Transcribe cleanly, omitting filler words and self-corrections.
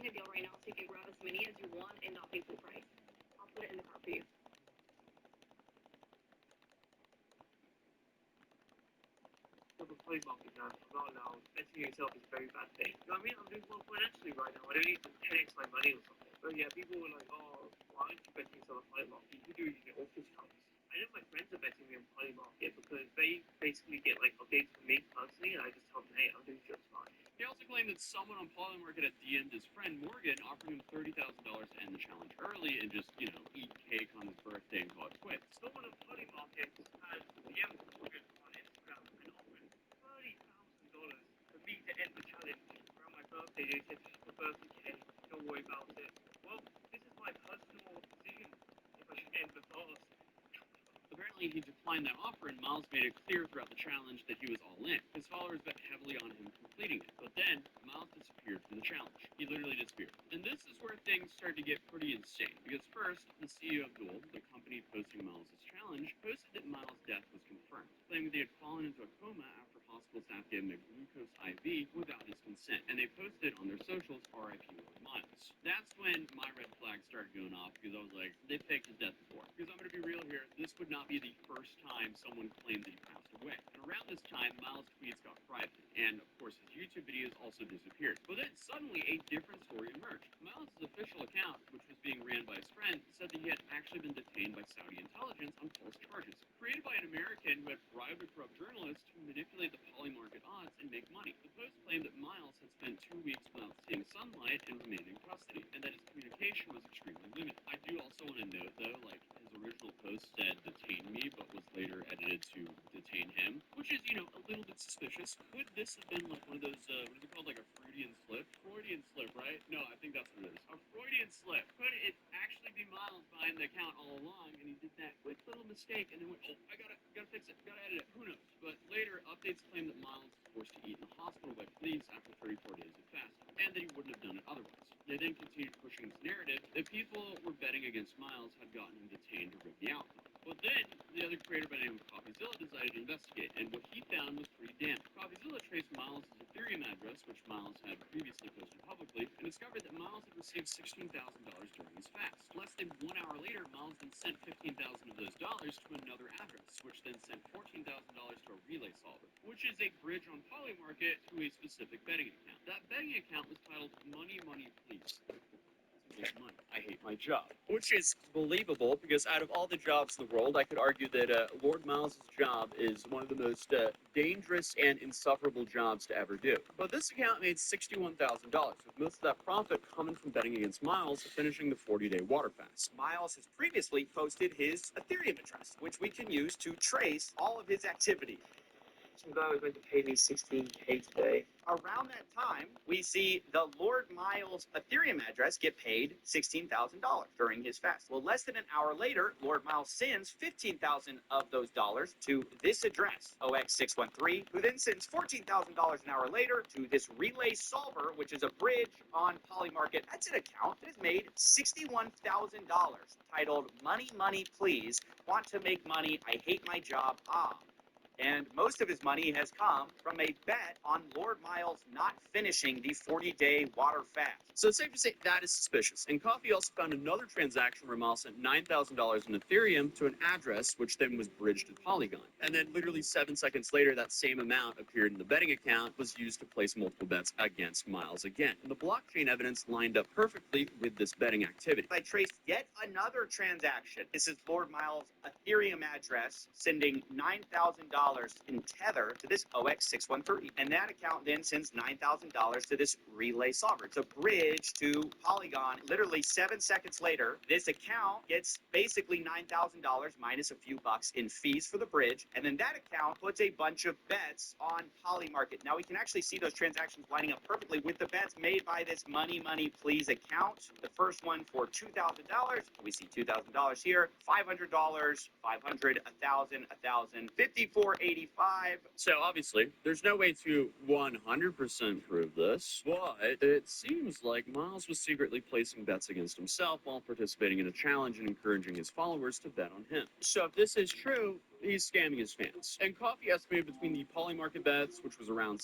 running a deal right now, so you can grab as many as you want and not pay full price. I'll put it in the cart for you. For the play market now, I'm not allowed. Betting yourself is a very bad thing. You know what I mean? I'm doing well financially right now. I don't need to 10x my money or something. But yeah, people were like, oh, why aren't you betting yourself on play market? You could do it using office cards. I know my friends are betting me on play market because they basically get like updates from me personally, and I just tell them, hey, I'm doing just fine. He also claimed that someone on Polymarket had DM'd his friend Morgan, offering him $30,000 to end the challenge early and just, eat cake on his birthday and call it quits. Someone on Polymarket has DM'd Morgan on Instagram and offered $30,000 for me to end the challenge around my birthday. They said, just a birthday cake, don't worry about it. Well, this is my personal decision if I should end the fast. Apparently, he declined that offer, and Miles made it clear throughout the challenge that he was all in. His followers bet heavily on him completing it, but then Miles disappeared from the challenge. He literally disappeared. And this is where things started to get pretty insane, because first, the CEO of Duel, the company posting Miles' challenge, posted that Miles' death was confirmed, claiming that he had fallen into a coma after hospital staff gave him a glucose IV without his consent, and they posted on their socials, RIP Miles. That's when my red flag started going off, because I was like, they faked his death before. Because I'm going to be real here, this would not be the first time someone claimed that he passed away. And around this time, Miles' tweets got private, and of course his YouTube videos also disappeared. But then suddenly a different story emerged. Miles' official account, which was being ran by his friend, said that he had actually been detained by Saudi intelligence on false charges, created by an American who had bribed a corrupt journalist to manipulate the Polymarket odds and make money. The post claimed that Miles had spent 2 weeks without seeing sunlight and remained in custody, and that his communication was extremely limited. I do also want to note, though, his original post said detain me, but was later edited to detain him, which is, a little bit suspicious. Could this have been like one of those, what is it called, like a Freudian slip? Freudian slip, right? No, I think that's what it is. A Freudian slip. Could it actually be Miles behind the account all along, and he did that quick little mistake, and then went, oh, I gotta fix it, gotta edit it, who knows? But later, updates claim that Miles was forced to eat in the hospital by police after 34 days of fasting, and that he wouldn't have done it otherwise. They then continued pushing this narrative that people were betting against Miles had gotten him detained to rig the outcome. But then, the other creator by the name of CoffeeZilla decided to investigate, and what he found was pretty damning. CoffeeZilla traced Miles' Ethereum address, which Miles had previously posted publicly, and discovered that Miles had received $16,000 during his fast. Less than 1 hour later, Miles then sent $15,000 of those dollars to another address, which then sent $14,000 to a relay solver, which is a bridge on Polymarket to a specific betting account. That betting account was titled Money, Money, Please. Money. I hate my job. Which is believable, because out of all the jobs in the world, I could argue that Lord Miles' job is one of the most dangerous and insufferable jobs to ever do. But this account made $61,000, with most of that profit coming from betting against Miles, finishing the 40-day water fast. Miles has previously posted his Ethereum address, which we can use to trace all of his activity. Some guy was going to pay me $16K today. Around that time, we see the Lord Miles Ethereum address get paid $16,000 during his fast. Well, less than an hour later, Lord Miles sends $15,000 of those dollars to this address, OX613, who then sends $14,000 an hour later to this relay solver, which is a bridge on Polymarket. That's an account that has made $61,000 titled Money, Money, Please. Want to make money. I hate my job. And most of his money has come from a bet on Lord Miles not finishing the 40-day water fast. So it's safe to say that is suspicious. And Coffee also found another transaction where Miles sent $9,000 in Ethereum to an address, which then was bridged to Polygon. And then literally 7 seconds later, that same amount appeared in the betting account, was used to place multiple bets against Miles again. And the blockchain evidence lined up perfectly with this betting activity. I traced yet another transaction. This is Lord Miles' Ethereum address, sending $9,000 in Tether to this OX613. And that account then sends $9,000 to this relay solver. It's a bridge to Polygon. Literally 7 seconds later, this account gets basically $9,000 minus a few bucks in fees for the bridge. And then that account puts a bunch of bets on Polymarket. Now we can actually see those transactions lining up perfectly with the bets made by this Money, Money, Please account. The first one for $2,000. We see $2,000 here. $500, $500, $1,000, $1,000, $54.85. So obviously, there's no way to 100% prove this, but it seems like Miles was secretly placing bets against himself while participating in a challenge and encouraging his followers to bet on him. So if this is true, he's scamming his fans. And Coffee estimated between the Polymarket bets, which was around